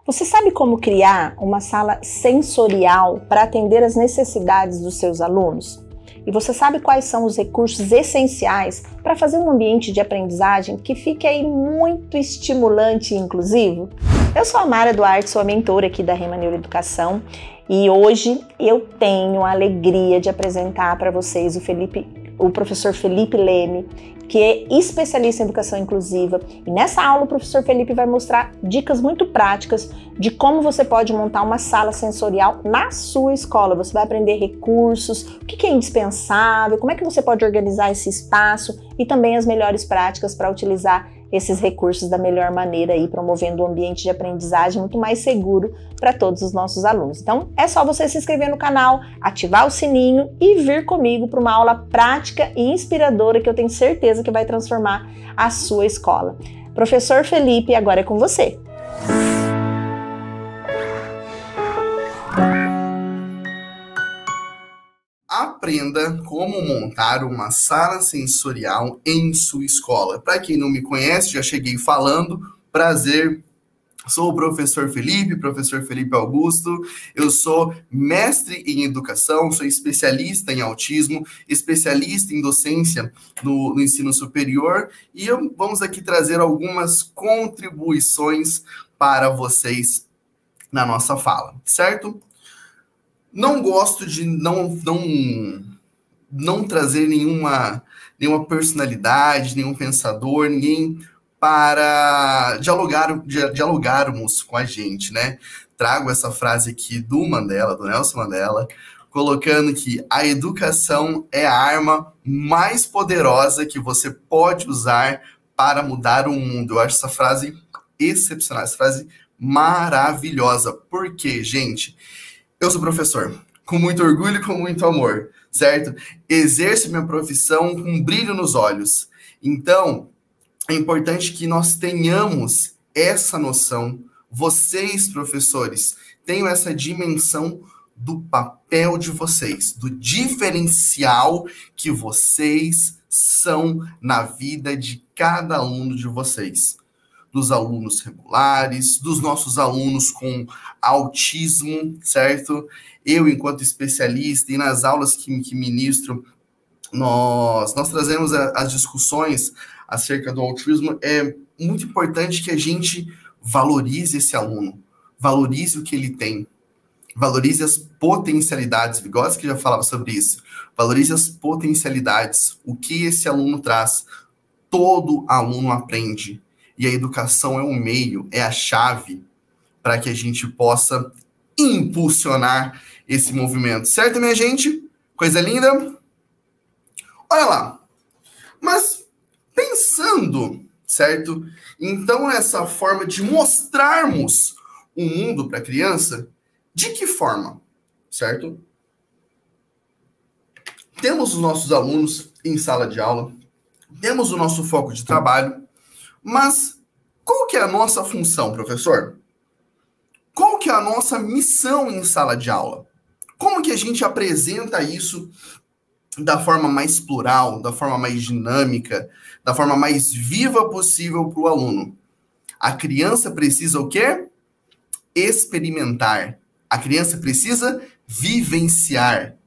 Você sabe como criar uma sala sensorial para atender às necessidades dos seus alunos? E você sabe quais são os recursos essenciais para fazer um ambiente de aprendizagem que fique aí muito estimulante e inclusivo? Eu sou a Mara Duarte, sou a mentora aqui da Rema Neuroeducação e hoje eu tenho a alegria de apresentar para vocês o professor Felipe Leme, que é especialista em educação inclusiva. E nessa aula o professor Felipe vai mostrar dicas muito práticas de como você pode montar uma sala sensorial na sua escola. Você vai aprender recursos, o que é indispensável, como é que você pode organizar esse espaço e também as melhores práticas para utilizar esses recursos da melhor maneira aí, promovendo um ambiente de aprendizagem muito mais seguro para todos os nossos alunos. Então é só você se inscrever no canal, ativar o sininho e vir comigo para uma aula prática e inspiradora que eu tenho certeza que vai transformar a sua escola. Professor Felipe, agora é com você. Aprenda como montar uma sala sensorial em sua escola. Para quem não me conhece, já cheguei falando, prazer, sou o professor Felipe Augusto, eu sou mestre em educação, sou especialista em autismo, especialista em docência no ensino superior e vamos aqui trazer algumas contribuições para vocês na nossa fala, certo? Não gosto de não trazer nenhuma personalidade, nenhum pensador, ninguém para dialogarmos com a gente, né? Trago essa frase aqui do Nelson Mandela, colocando que a educação é a arma mais poderosa que você pode usar para mudar o mundo. Eu acho essa frase excepcional, essa frase maravilhosa. Por quê, gente? Eu sou professor, com muito orgulho e com muito amor, certo? Exerço minha profissão com brilho nos olhos. Então, é importante que nós tenhamos essa noção, vocês, professores, tenham essa dimensão do papel de vocês, do diferencial que vocês são na vida de cada aluno de vocês. Dos alunos regulares, dos nossos alunos com autismo, certo? Eu, enquanto especialista, e nas aulas que ministro, nós trazemos as discussões acerca do autismo. É muito importante que a gente valorize esse aluno, valorize o que ele tem, valorize as potencialidades. Vygotsky já falava sobre isso. Valorize as potencialidades, o que esse aluno traz. Todo aluno aprende. E a educação é o meio, é a chave para que a gente possa impulsionar esse movimento. Certo, minha gente? Coisa linda? Olha lá. Mas pensando, certo? Então, essa forma de mostrarmos o mundo para a criança, de que forma? Certo? Temos os nossos alunos em sala de aula, temos o nosso foco de trabalho, mas qual que é a nossa função, professor? Qual que é a nossa missão em sala de aula? Como que a gente apresenta isso da forma mais plural, da forma mais dinâmica, da forma mais viva possível para o aluno? A criança precisa o quê? Experimentar. A criança precisa vivenciar.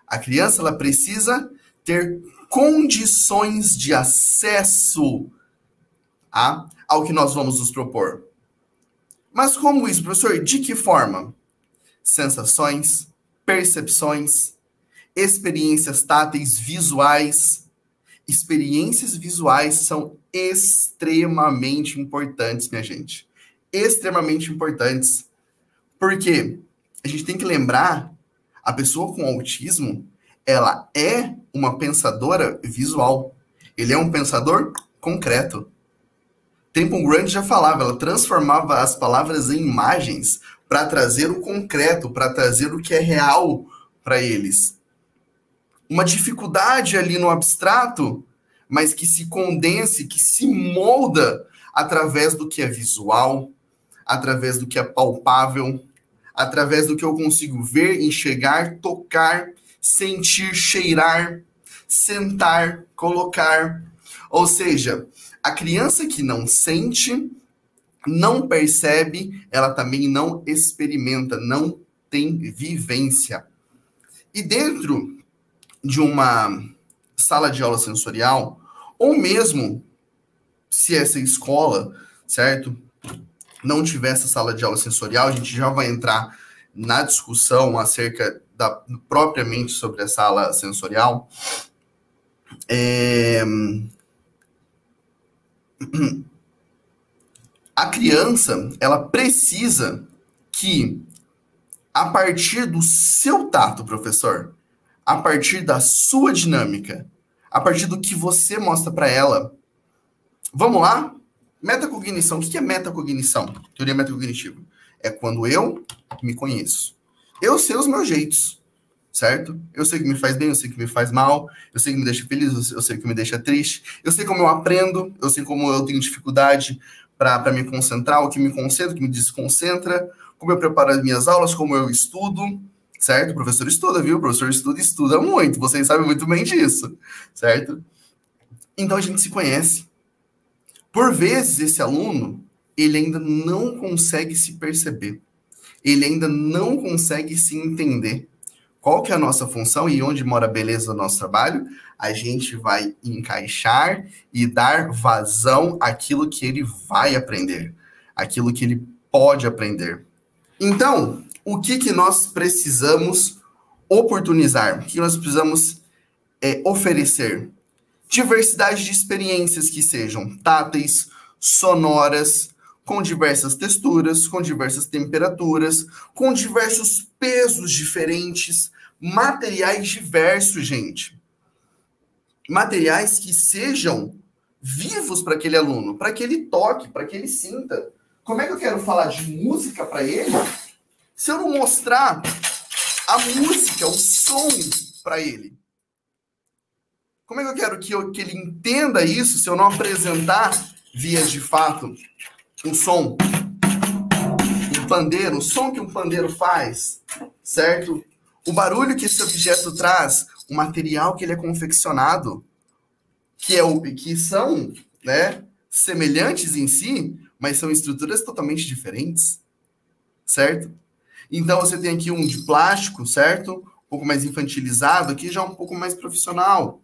A criança ela precisa ter condições de acesso ao que nós vamos nos propor. Mas como isso, professor? De que forma? Sensações, percepções, experiências táteis, visuais. Experiências visuais são extremamente importantes, minha gente. Extremamente importantes. Porque a gente tem que lembrar, a pessoa com autismo, ela é uma pensadora visual. Ele é um pensador concreto. Temple Grandin já falava, ela transformava as palavras em imagens para trazer o concreto, para trazer o que é real para eles. Uma dificuldade ali no abstrato, mas que se condense, que se molda através do que é visual, através do que é palpável, através do que eu consigo ver, enxergar, tocar, sentir, cheirar, sentar, colocar. Ou seja, a criança que não sente, não percebe, ela também não experimenta, não tem vivência. E dentro de uma sala de aula sensorial, ou mesmo se essa escola, certo, não tiver essa sala de aula sensorial, a gente já vai entrar na discussão acerca propriamente sobre a sala sensorial. A criança, ela precisa que, a partir do seu tato, professor, a partir da sua dinâmica, a partir do que você mostra para ela, vamos lá? Metacognição. O que é metacognição? Teoria metacognitiva. É quando eu me conheço. Eu sei os meus jeitos, certo? Eu sei o que me faz bem, eu sei o que me faz mal, eu sei o que me deixa feliz, eu sei o que me deixa triste, eu sei como eu aprendo, eu sei como eu tenho dificuldade para me concentrar, o que me concentra, o que me desconcentra, como eu preparo as minhas aulas, como eu estudo, certo? O professor estuda, viu? O professor estuda muito, vocês sabem muito bem disso, certo? Então a gente se conhece. Por vezes, esse aluno, ele ainda não consegue se perceber. Ele ainda não consegue se entender. Qual que é a nossa função e onde mora a beleza do nosso trabalho? A gente vai encaixar e dar vazão àquilo que ele vai aprender, àquilo que ele pode aprender. Então, o que nós precisamos oportunizar? O que nós precisamos oferecer? Diversidade de experiências que sejam táteis, sonoras, com diversas texturas, com diversas temperaturas, com diversos pesos diferentes, materiais diversos, gente. Materiais que sejam vivos para aquele aluno, para que ele toque, para que ele sinta. Como é que eu quero falar de música para ele se eu não mostrar a música, o som para ele? Como é que eu quero que ele entenda isso se eu não apresentar, via de fato, um som, um pandeiro, o som que um pandeiro faz, certo? O barulho que esse objeto traz, o material que ele é confeccionado, que são, né, semelhantes em si, mas são estruturas totalmente diferentes, certo? Então você tem aqui um de plástico, certo? Um pouco mais infantilizado, aqui já um pouco mais profissional,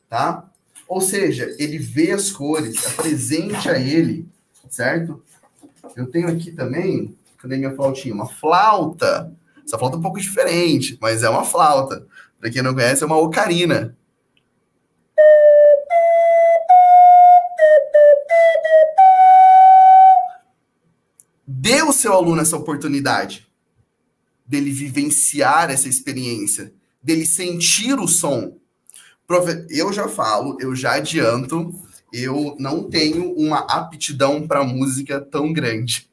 tá? Ou seja, ele vê as cores, é presente a ele, certo? Eu tenho aqui também, cadê minha flautinha? Uma flauta. Essa flauta é um pouco diferente, mas é uma flauta. Para quem não conhece, é uma ocarina. Dê ao seu aluno essa oportunidade dele vivenciar essa experiência, dele sentir o som. Eu já falo, eu já adianto, eu não tenho uma aptidão para música tão grande.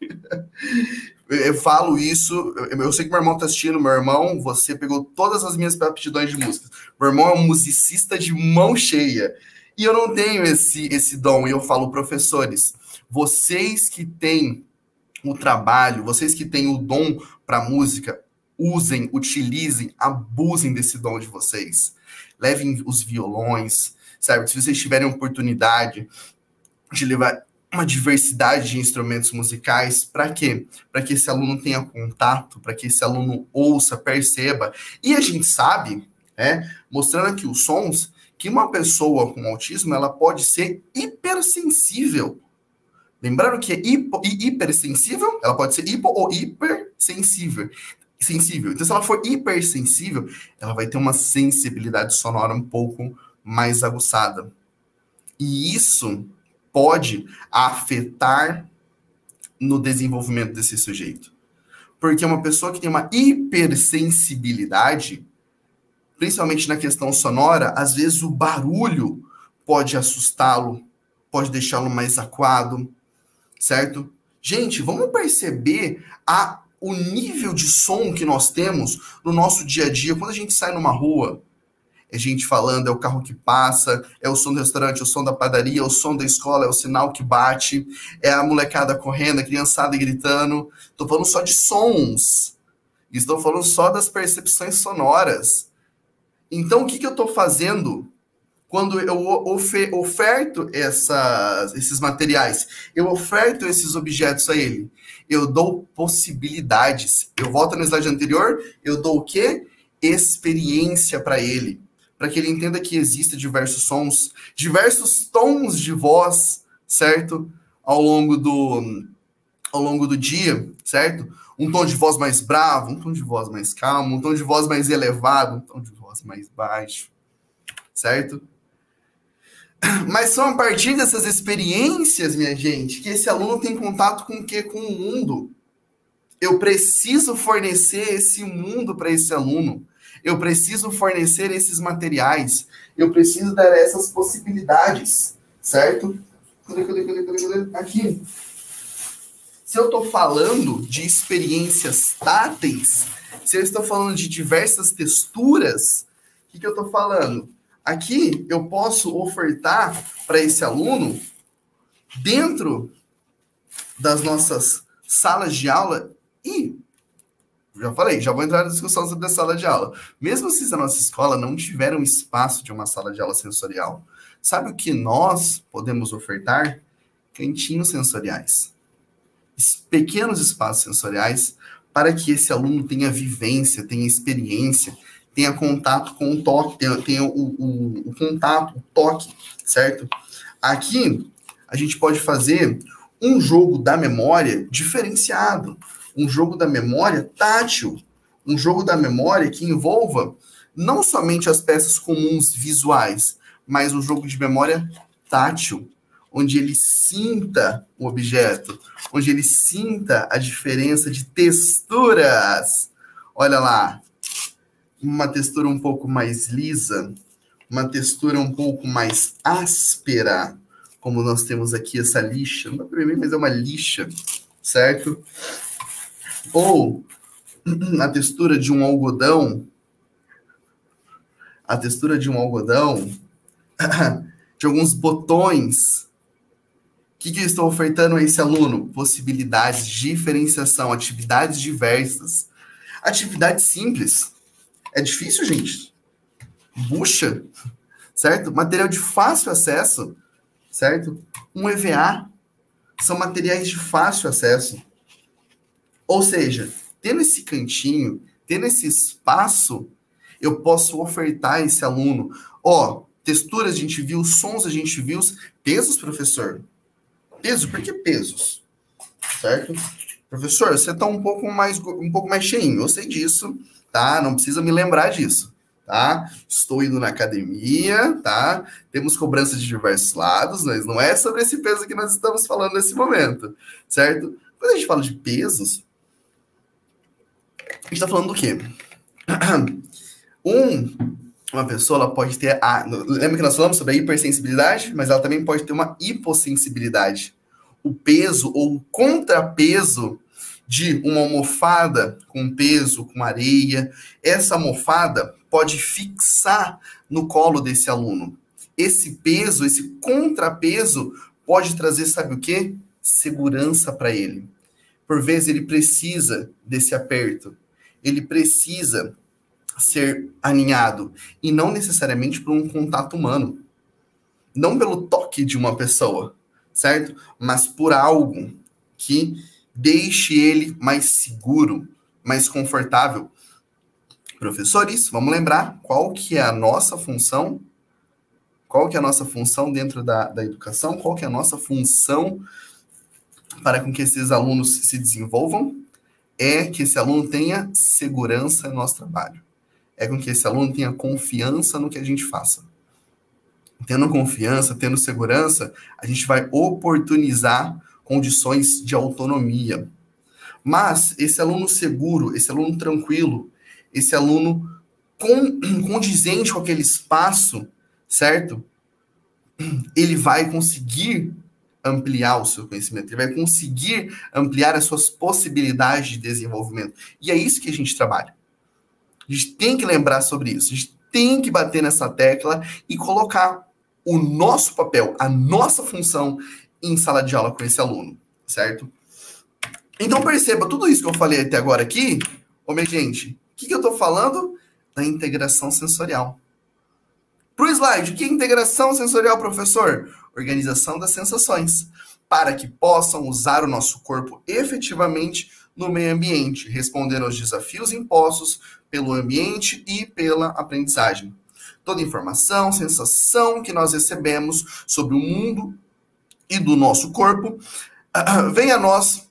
Eu falo isso, eu sei que meu irmão está assistindo, meu irmão, você pegou todas as minhas aptidões de música. Meu irmão é um musicista de mão cheia. E eu não tenho esse dom. E eu falo, professores, vocês que têm o trabalho, vocês que têm o dom para música, usem, utilizem, abusem desse dom de vocês. Levem os violões, sabe? Se vocês tiverem oportunidade de levar uma diversidade de instrumentos musicais, para quê? Para que esse aluno tenha contato, para que esse aluno ouça, perceba. E a gente sabe, mostrando aqui os sons, que uma pessoa com autismo, ela pode ser hipersensível. Lembrando que é hipersensível, ela pode ser hipo ou hipersensível. Então, se ela for hipersensível, ela vai ter uma sensibilidade sonora um pouco mais aguçada. E isso pode afetar no desenvolvimento desse sujeito. Porque uma pessoa que tem uma hipersensibilidade, principalmente na questão sonora, às vezes o barulho pode assustá-lo, pode deixá-lo mais acuado, certo? Gente, vamos perceber o nível de som que nós temos no nosso dia a dia, quando a gente sai numa rua. É gente falando, é o carro que passa, é o som do restaurante, é o som da padaria, é o som da escola, é o sinal que bate, é a molecada correndo, a criançada gritando. Estou falando só de sons. Estou falando só das percepções sonoras. Então, o que eu estou fazendo quando eu oferto esses materiais, eu oferto esses objetos a ele, eu dou possibilidades. Eu volto no slide anterior, eu dou o quê? Experiência para ele. Para que ele entenda que existem diversos sons, diversos tons de voz, certo? Ao longo do dia, certo? Um tom de voz mais bravo, um tom de voz mais calmo, um tom de voz mais elevado, um tom de voz mais baixo, certo? Mas são a partir dessas experiências, minha gente, que esse aluno tem contato com o quê? Com o mundo. Eu preciso fornecer esse mundo para esse aluno. Eu preciso fornecer esses materiais. Eu preciso dar essas possibilidades, certo? Aqui. Se eu estou falando de experiências táteis, se eu estou falando de diversas texturas, o que eu estou falando? Aqui eu posso ofertar para esse aluno, dentro das nossas salas de aula, e já falei, já vou entrar na discussão sobre a sala de aula. Mesmo se a nossa escola não tiver um espaço de uma sala de aula sensorial, sabe o que nós podemos ofertar? Cantinhos sensoriais. Pequenos espaços sensoriais para que esse aluno tenha vivência, tenha experiência, tenha contato com o toque, tenha o contato, o toque, certo? Aqui, a gente pode fazer um jogo da memória diferenciado, um jogo da memória tátil, um jogo da memória que envolva não somente as peças comuns visuais, mas um jogo de memória tátil, onde ele sinta o objeto, onde ele sinta a diferença de texturas. Olha lá, uma textura um pouco mais lisa, uma textura um pouco mais áspera, como nós temos aqui essa lixa, não dá para ver, mas é uma lixa, certo? Ou a textura de um algodão, de alguns botões. O que eu estou ofertando a esse aluno? Possibilidades, diferenciação, atividades diversas. Atividades simples. É difícil, gente? Bucha, certo? Material de fácil acesso, certo? Um EVA. São materiais de fácil acesso. Ou seja, tendo esse cantinho, tendo esse espaço, eu posso ofertar a esse aluno, texturas a gente viu, sons a gente viu, pesos, professor. Peso, por que pesos? Certo? Professor, você está um pouco mais cheinho, eu sei disso, tá? Não precisa me lembrar disso, tá? Estou indo na academia, tá? Temos cobrança de diversos lados, mas não é sobre esse peso que nós estamos falando nesse momento, certo? Quando a gente fala de pesos, a gente está falando do quê? Uma pessoa ela pode ter lembra que nós falamos sobre a hipersensibilidade? Mas ela também pode ter uma hipossensibilidade. O peso ou o contrapeso de uma almofada com peso, com areia, essa almofada pode fixar no colo desse aluno. Esse peso, esse contrapeso pode trazer, sabe o quê? Segurança para ele. Por vezes ele precisa desse aperto. Ele precisa ser aninhado, e não necessariamente por um contato humano, não pelo toque de uma pessoa, certo? Mas por algo que deixe ele mais seguro, mais confortável. Professores, vamos lembrar qual que é a nossa função? Qual que é a nossa função dentro da educação? Qual que é a nossa função para com que esses alunos se desenvolvam? É que esse aluno tenha segurança no nosso trabalho. É com que esse aluno tenha confiança no que a gente faça. Tendo confiança, tendo segurança, a gente vai oportunizar condições de autonomia. Mas esse aluno seguro, esse aluno tranquilo, esse aluno condizente com aquele espaço, certo? Ele vai conseguir ampliar o seu conhecimento, ele vai conseguir ampliar as suas possibilidades de desenvolvimento. E é isso que a gente trabalha. A gente tem que lembrar sobre isso, a gente tem que bater nessa tecla e colocar o nosso papel, a nossa função em sala de aula com esse aluno, certo? Então perceba, tudo isso que eu falei até agora aqui, minha gente, o que eu estou falando? Da integração sensorial. Para o slide, o que é integração sensorial, professor? Organização das sensações, para que possam usar o nosso corpo efetivamente no meio ambiente, respondendo aos desafios impostos pelo ambiente e pela aprendizagem. Toda informação, sensação que nós recebemos sobre o mundo e do nosso corpo vem a nós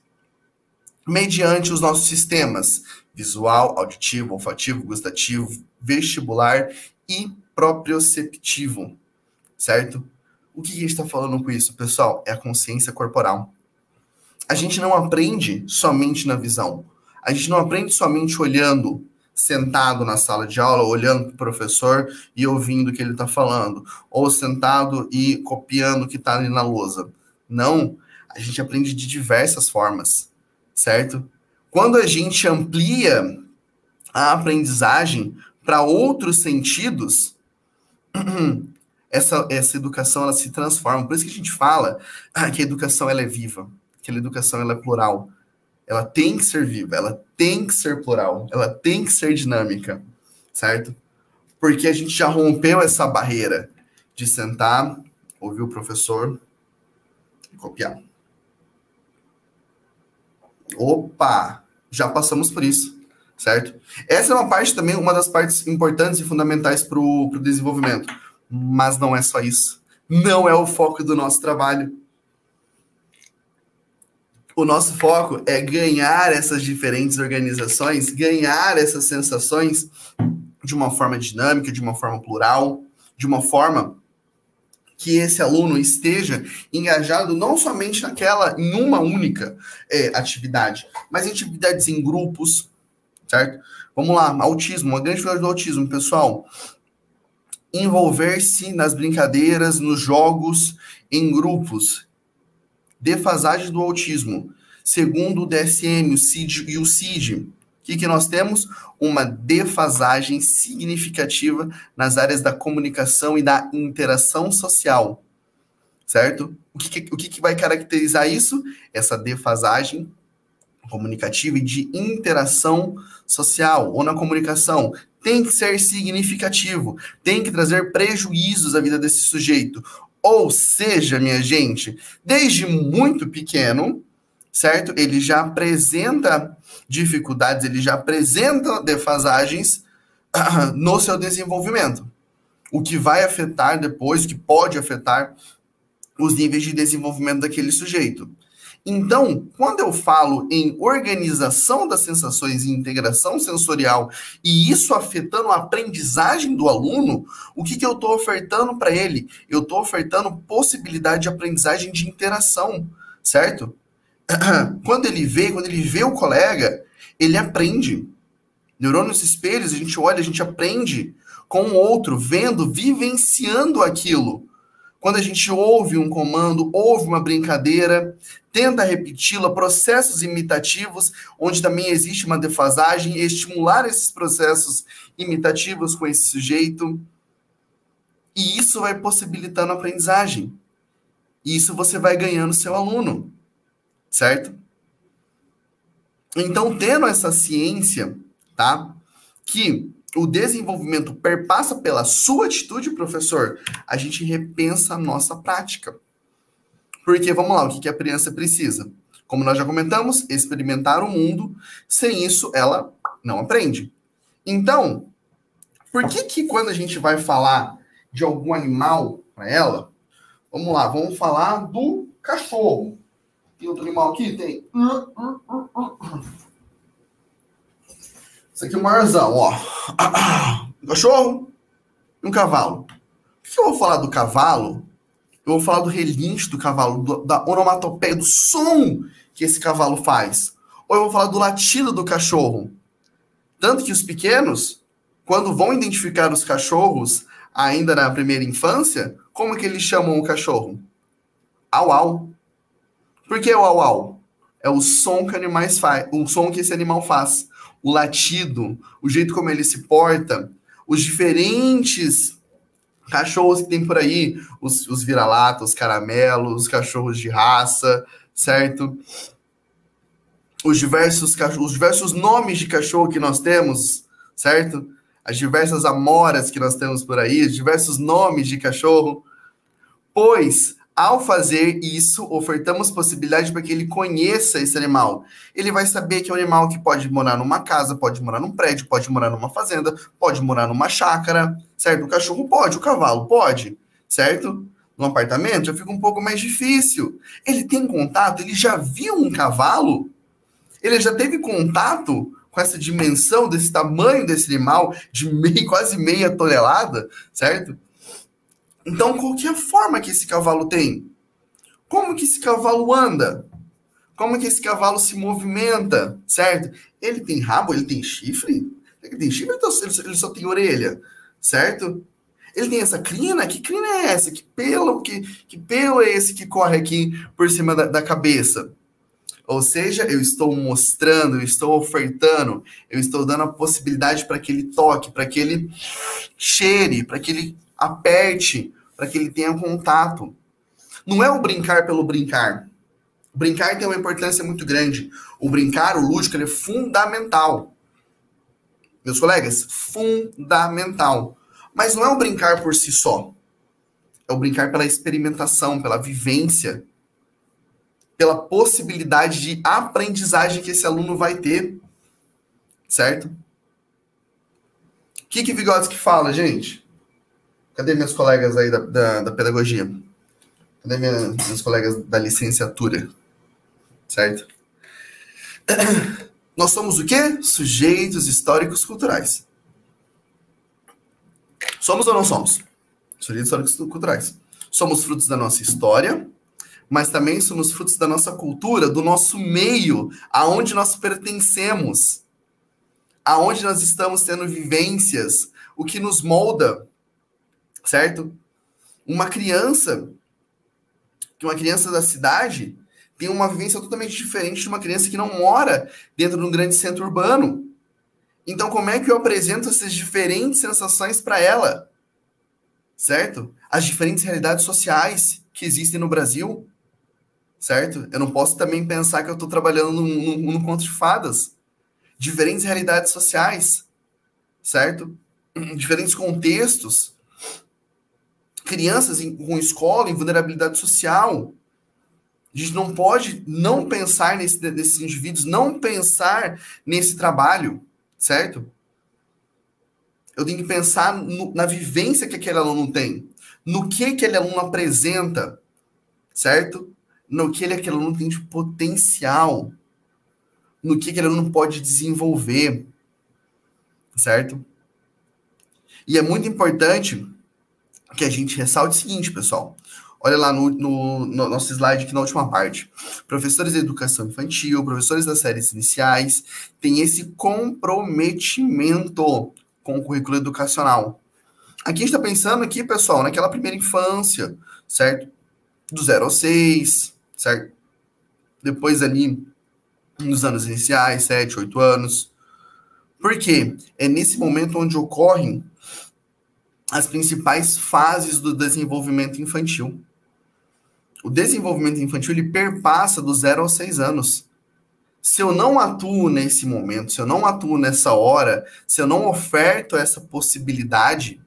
mediante os nossos sistemas visual, auditivo, olfativo, gustativo, vestibular e proprioceptivo, certo? O que a gente está falando com isso, pessoal? É a consciência corporal. A gente não aprende somente na visão. A gente não aprende somente olhando, sentado na sala de aula, olhando para o professor e ouvindo o que ele está falando. Ou sentado e copiando o que está ali na lousa. Não, a gente aprende de diversas formas, certo? Quando a gente amplia a aprendizagem para outros sentidos, essa educação ela se transforma. Por isso que a gente fala que a educação ela é viva, que a educação ela é plural. Ela tem que ser viva, ela tem que ser plural, ela tem que ser dinâmica, certo? Porque a gente já rompeu essa barreira de sentar, ouvir o professor e copiar. Opa! Já passamos por isso, certo? Essa é uma parte também, uma das partes importantes e fundamentais para o desenvolvimento. Mas não é só isso. Não é o foco do nosso trabalho. O nosso foco é ganhar essas diferentes organizações, ganhar essas sensações de uma forma dinâmica, de uma forma plural, de uma forma que esse aluno esteja engajado não somente em uma única atividade, mas em atividades em grupos, certo? Vamos lá, autismo, uma grande dificuldade do autismo, pessoal. Envolver-se nas brincadeiras, nos jogos, em grupos. Defasagem do autismo. Segundo o DSM, o CID e o CID, o que nós temos? Uma defasagem significativa nas áreas da comunicação e da interação social, certo? O que vai caracterizar isso? Essa defasagem comunicativa e de interação social, ou na comunicação, tem que ser significativo, tem que trazer prejuízos à vida desse sujeito. Ou seja, minha gente, desde muito pequeno, certo? Ele já apresenta dificuldades, ele já apresenta defasagens no seu desenvolvimento. O que vai afetar depois, o que pode afetar os níveis de desenvolvimento daquele sujeito. Então, quando eu falo em organização das sensações e integração sensorial, e isso afetando a aprendizagem do aluno, o que eu estou ofertando para ele? Eu estou ofertando possibilidade de aprendizagem de interação, certo? Quando ele vê o colega, ele aprende. Neurônios espelhos, a gente olha, a gente aprende com o outro, vendo, vivenciando aquilo. Quando a gente ouve um comando, ouve uma brincadeira, tenta repeti-la, processos imitativos, onde também existe uma defasagem, estimular esses processos imitativos com esse sujeito. E isso vai possibilitando a aprendizagem. E isso você vai ganhando seu aluno, certo? Então, tendo essa ciência, tá? Que o desenvolvimento perpassa pela sua atitude, professor, a gente repensa a nossa prática. Porque, vamos lá, o que a criança precisa? Como nós já comentamos, experimentar o mundo. Sem isso, ela não aprende. Então, por que quando a gente vai falar de algum animal para ela, vamos lá, vamos falar do cachorro. Tem outro animal aqui? Tem. Esse aqui é o maiorzão, ó. Um cachorro e um cavalo. Por que eu vou falar do cavalo? Eu vou falar do relincho do cavalo, da onomatopeia, do som que esse cavalo faz. Ou eu vou falar do latido do cachorro. Tanto que os pequenos, quando vão identificar os cachorros, ainda na primeira infância, como é que eles chamam o cachorro? Au-au. Por que o au-au? É o som que animais faz, o som que esse animal faz. O latido, o jeito como ele se porta, os diferentes cachorros que tem por aí, os vira-lata, os caramelos, os cachorros de raça, certo? Os diversos nomes de cachorro que nós temos, certo? as diversas amoras que nós temos por aí, os diversos nomes de cachorro, pois, ao fazer isso, ofertamos possibilidade para que ele conheça esse animal. Ele vai saber que é um animal que pode morar numa casa, pode morar num prédio, pode morar numa fazenda, pode morar numa chácara, certo? O cachorro pode, o cavalo pode, certo? No apartamento já fica um pouco mais difícil. Ele tem contato, ele já viu um cavalo, ele já teve contato com essa dimensão, desse tamanho desse animal, de quase meia tonelada, certo? Então, qual que é a forma que esse cavalo tem? Como que esse cavalo anda? Como que esse cavalo se movimenta, certo? Ele tem rabo, ele tem chifre? Ele tem chifre, ele só tem orelha, certo? Ele tem essa crina? Que crina é essa? Que pelo é esse que corre aqui por cima da cabeça? Ou seja, eu estou mostrando, eu estou ofertando, eu estou dando a possibilidade para que ele toque, para que ele cheire, para que ele aperte, para que ele tenha contato. Não é o brincar pelo brincar. O brincar tem uma importância muito grande. O brincar, o lúdico, ele é fundamental. Meus colegas, fundamental. Mas não é o brincar por si só. É o brincar pela experimentação, pela vivência, pela possibilidade de aprendizagem que esse aluno vai ter. Certo? O que Vygotsky fala, gente? Cadê minhas colegas aí da pedagogia? Cadê meus colegas da licenciatura? Certo? Nós somos o quê? Sujeitos históricos culturais. Somos ou não somos? Sujeitos históricos culturais. Somos frutos da nossa história, mas também somos frutos da nossa cultura, do nosso meio, aonde nós pertencemos, aonde nós estamos tendo vivências, o que nos molda, certo? Uma criança da cidade tem uma vivência totalmente diferente de uma criança que não mora dentro de um grande centro urbano. Então, como é que eu apresento essas diferentes sensações para ela? Certo? As diferentes realidades sociais que existem no Brasil, certo? Eu não posso também pensar que eu estou trabalhando num conto de fadas. Diferentes realidades sociais, certo? Diferentes contextos. Crianças com escola, em vulnerabilidade social. A gente não pode não pensar nesses indivíduos, não pensar nesse trabalho, certo? Eu tenho que pensar na vivência que aquele aluno tem, no que aquele aluno apresenta, certo? No que aquele aluno tem de potencial, no que aquele aluno pode desenvolver, certo? E é muito importante que a gente ressalte o seguinte, pessoal. Olha lá no nosso slide aqui na última parte. Professores de educação infantil, professores das séries iniciais, têm esse comprometimento com o currículo educacional. Aqui a gente está pensando aqui, pessoal, naquela primeira infância, certo? Do 0 ao 6, certo? Depois ali, nos anos iniciais, 7, 8 anos. Por quê? É nesse momento onde ocorrem as principais fases do desenvolvimento infantil. O desenvolvimento infantil, ele perpassa do 0 aos 6 anos. Se eu não atuo nesse momento, se eu não atuo nessa hora, se eu não oferto essa possibilidade,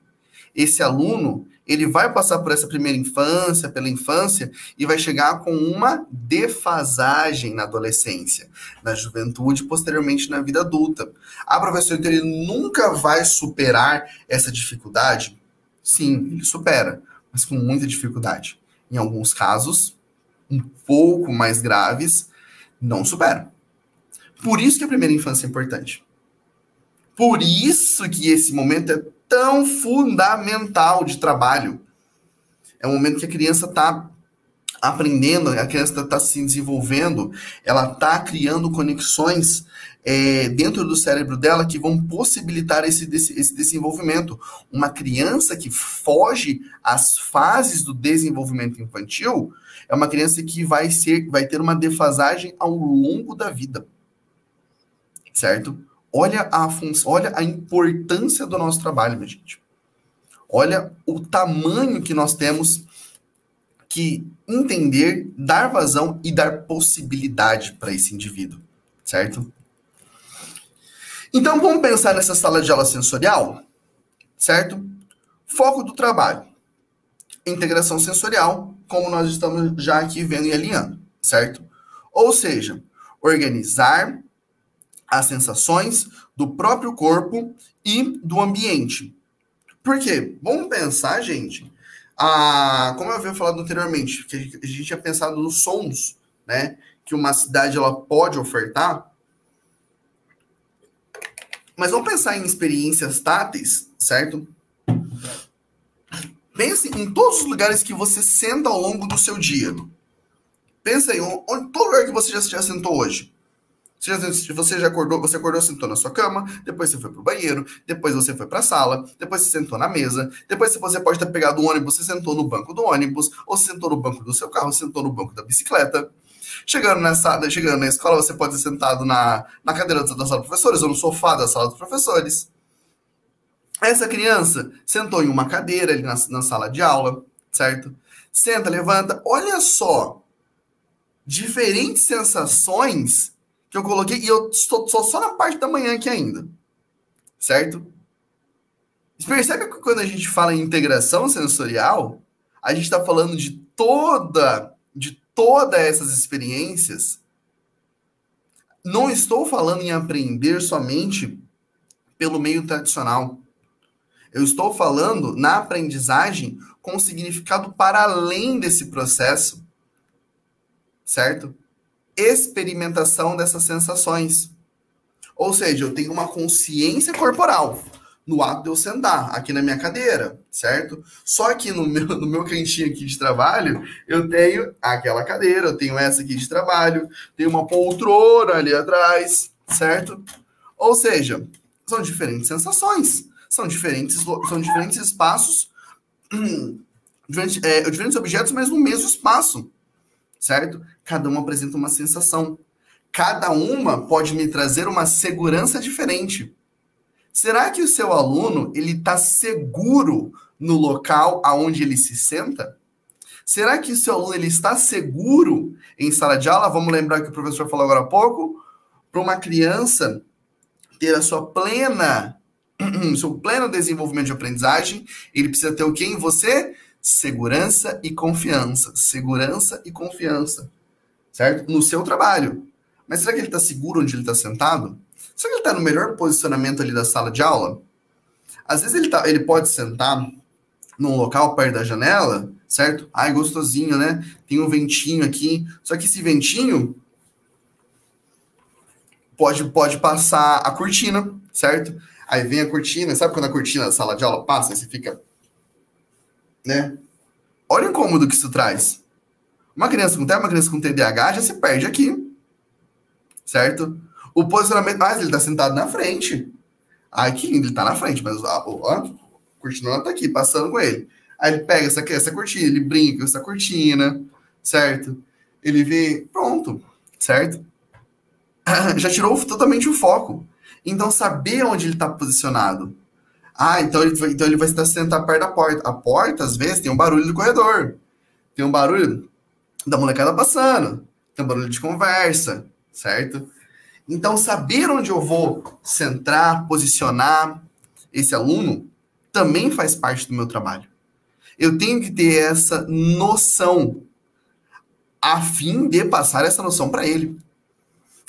esse aluno, ele vai passar por essa primeira infância, pela infância, e vai chegar com uma defasagem na adolescência, na juventude, posteriormente na vida adulta. Ah, professor, então ele nunca vai superar essa dificuldade? Sim, ele supera, mas com muita dificuldade. Em alguns casos, um pouco mais graves, não supera. Por isso que a primeira infância é importante. Por isso que esse momento é tão fundamental de trabalho. É um momento que a criança está aprendendo, a criança está se desenvolvendo, ela está criando conexões dentro do cérebro dela que vão possibilitar esse desenvolvimento. Uma criança que foge às fases do desenvolvimento infantil é uma criança que vai ter uma defasagem ao longo da vida. Certo? Olha a importância do nosso trabalho, minha gente. Olha o tamanho que nós temos que entender, dar vazão e dar possibilidade para esse indivíduo, certo? Então, vamos pensar nessa sala de aula sensorial? certo? Foco do trabalho. Integração sensorial, como nós estamos já aqui vendo e alinhando, certo? Ou seja, organizar as sensações do próprio corpo e do ambiente. Por quê? Vamos pensar, gente, como eu havia falado anteriormente, que a gente tinha pensado nos sons, né, que uma cidade ela pode ofertar, mas vamos pensar em experiências táteis, certo? Pense em todos os lugares que você senta ao longo do seu dia. Pensa em todo lugar que você já sentou hoje. Você acordou, sentou na sua cama, depois você foi pro banheiro, depois você foi pra sala, depois você sentou na mesa, depois você pode ter pegado o ônibus, você sentou no banco do ônibus, ou você sentou no banco do seu carro, sentou no banco da bicicleta. Chegando na escola, você pode ser sentado na cadeira da sala dos professores, ou no sofá da sala dos professores. Essa criança sentou em uma cadeira ali na sala de aula, certo? Senta, levanta, olha só, diferentes sensações que eu coloquei, e eu estou só na parte da manhã aqui ainda, certo? Você percebe que quando a gente fala em integração sensorial, a gente está falando de todas essas experiências. Não estou falando em aprender somente pelo meio tradicional. Eu estou falando na aprendizagem com significado para além desse processo, certo? Experimentação dessas sensações. Ou seja, eu tenho uma consciência corporal no ato de eu sentar aqui na minha cadeira, certo? Só que no meu cantinho aqui de trabalho, eu tenho aquela cadeira, eu tenho essa aqui de trabalho, tenho uma poltrona ali atrás, certo? Ou seja, são diferentes sensações, são diferentes espaços, diferentes objetos, mas no mesmo espaço, certo? Cada uma apresenta uma sensação. Cada uma pode me trazer uma segurança diferente. Será que o seu aluno ele está seguro no local aonde ele se senta? Será que o seu aluno ele está seguro em sala de aula? Vamos lembrar que o professor falou agora há pouco, para uma criança ter a seu pleno desenvolvimento de aprendizagem, ele precisa ter o que em você? Segurança e confiança. Segurança e confiança. Certo? No seu trabalho. Mas será que ele está seguro onde ele está sentado? Será que ele está no melhor posicionamento ali da sala de aula? Às vezes ele pode sentar num local perto da janela, certo? Ai, gostosinho, né? Tem um ventinho aqui. Só que esse ventinho pode passar a cortina, certo? Aí vem a cortina. Sabe quando a cortina da sala de aula passa? Aí você fica, né? Olha o incômodo que isso traz. Uma criança com TDAH já se perde aqui, certo? O posicionamento, ele está sentado na frente. Ai, que lindo, ele está na frente, mas a cortina tá aqui, passando com ele. Aí ele pega essa cortina, ele brinca com essa cortina, certo? Ele vê, pronto, certo? Já tirou totalmente o foco. Então, saber onde ele está posicionado. Então ele vai estar sentado perto da porta. A porta, às vezes, tem um barulho do corredor. Tem um barulho da molecada passando. Tem um barulho de conversa, certo? Então, saber onde eu vou centrar, posicionar esse aluno também faz parte do meu trabalho. Eu tenho que ter essa noção a fim de passar essa noção para ele.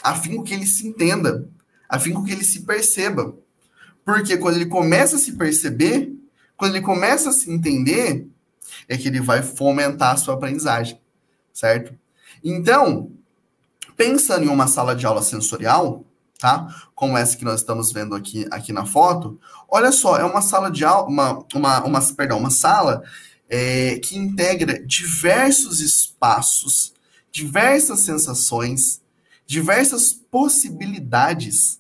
A fim que ele se entenda. A fim que ele se perceba. Porque quando ele começa a se perceber, quando ele começa a se entender, é que ele vai fomentar a sua aprendizagem, certo? Então, pensando em uma sala de aula sensorial, tá? Como essa que nós estamos vendo aqui na foto, olha só, é uma sala de aula, uma sala que integra diversos espaços, diversas sensações, diversas possibilidades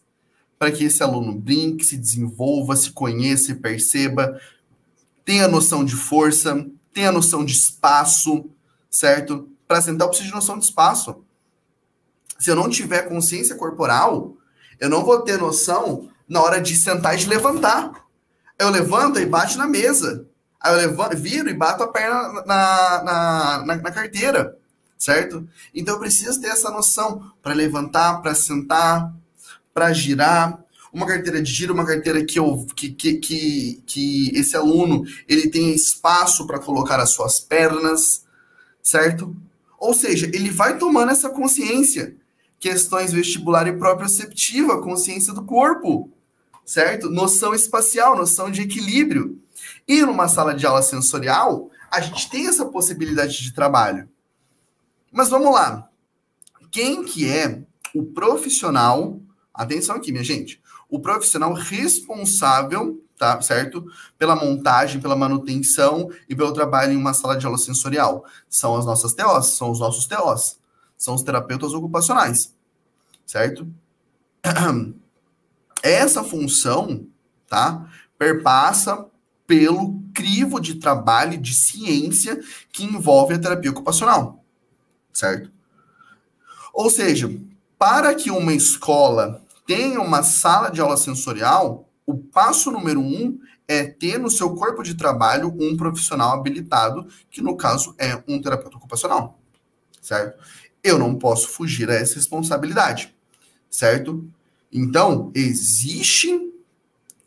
para que esse aluno brinque, se desenvolva, se conheça, se perceba, tenha noção de força, tenha noção de espaço, certo? Para sentar, eu preciso de noção de espaço. Se eu não tiver consciência corporal, eu não vou ter noção na hora de sentar e de levantar. Eu levanto e bato na mesa. Aí eu viro e bato a perna na carteira, certo? Então eu preciso ter essa noção para levantar, para sentar, para girar. uma carteira de giro, uma carteira que esse aluno ele tenha espaço para colocar as suas pernas, certo? Ou seja, ele vai tomando essa consciência, questões vestibular e proprioceptiva, consciência do corpo, certo? Noção espacial, noção de equilíbrio. E numa sala de aula sensorial, a gente tem essa possibilidade de trabalho. Mas vamos lá. Quem que é o profissional, atenção aqui, minha gente, o profissional responsável, tá, certo? Pela montagem, pela manutenção e pelo trabalho em uma sala de aula sensorial. São as nossas TOs, são os nossos TOs, são os terapeutas ocupacionais, certo? Essa função, tá, perpassa pelo crivo de trabalho de ciência que envolve a terapia ocupacional, certo? Ou seja, para que uma escola tenha uma sala de aula sensorial, o passo número 1 é ter no seu corpo de trabalho um profissional habilitado, que no caso é um terapeuta ocupacional, certo? Eu não posso fugir a essa responsabilidade, certo? Então, existe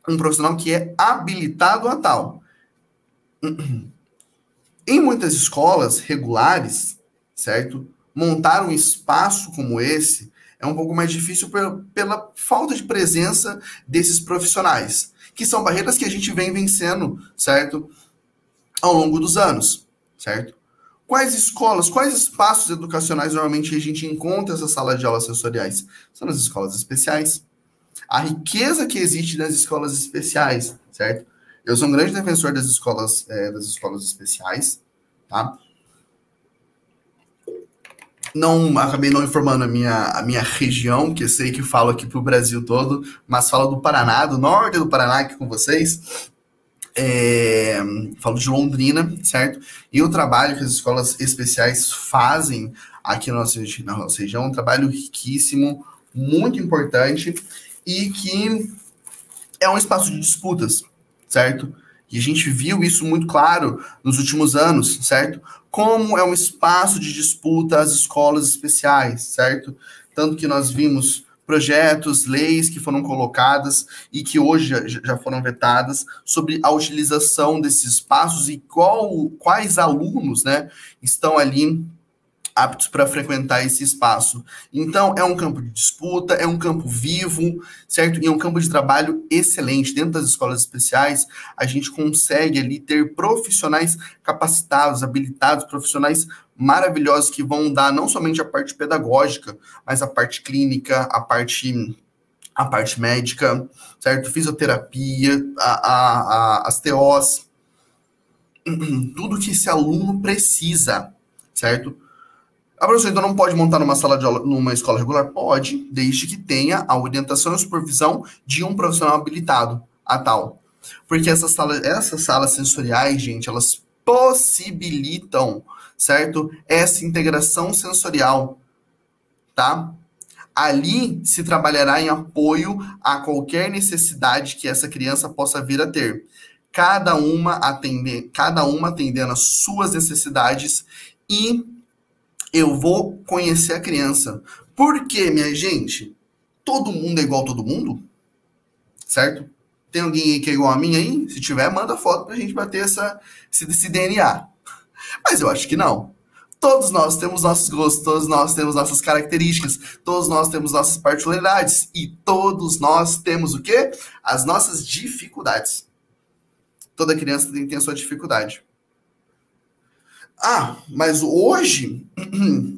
um profissional que é habilitado a tal. Em muitas escolas regulares, certo? Montar um espaço como esse é um pouco mais difícil pela falta de presença desses profissionais, que são barreiras que a gente vem vencendo, certo? Ao longo dos anos, certo? Quais escolas, quais espaços educacionais normalmente a gente encontra essas salas de aulas sensoriais? São nas escolas especiais. A riqueza que existe nas escolas especiais, certo? Eu sou um grande defensor das escolas especiais, tá? Acabei não informando a minha região, que eu sei que falo aqui para o Brasil todo, mas falo do Paraná, do norte do Paraná aqui com vocês. Falo de Londrina, certo? E o trabalho que as escolas especiais fazem aqui na nossa região é um trabalho riquíssimo, muito importante, e que é um espaço de disputas, certo? E a gente viu isso muito claro nos últimos anos, certo? Como é um espaço de disputa as escolas especiais, certo? Tanto que nós vimos projetos, leis que foram colocadas e que hoje já foram vetadas sobre a utilização desses espaços e quais alunos, né, estão ali aptos para frequentar esse espaço. Então, é um campo de disputa, é um campo vivo, certo? E é um campo de trabalho excelente. Dentro das escolas especiais, a gente consegue ali ter profissionais capacitados, habilitados, profissionais maravilhosos que vão dar não somente a parte pedagógica, mas a parte clínica, a parte médica, certo? Fisioterapia, as TOs, tudo que esse aluno precisa, certo? A professora então não pode montar numa sala de aula, numa escola regular? Pode, desde que tenha a orientação e a supervisão de um profissional habilitado a tal. Porque essas salas sensoriais, gente, elas possibilitam, certo? Essa integração sensorial, tá? Ali se trabalhará em apoio a qualquer necessidade que essa criança possa vir a ter. Cada uma atendendo às suas necessidades e eu vou conhecer a criança. Por quê, minha gente? Todo mundo é igual a todo mundo? Certo? Tem alguém aí que é igual a mim aí? Se tiver, manda foto pra gente bater esse DNA. Mas eu acho que não. Todos nós temos nossos gostos, todos nós temos nossas características, todos nós temos nossas particularidades e todos nós temos o quê? As nossas dificuldades. Toda criança tem a sua dificuldade. Mas hoje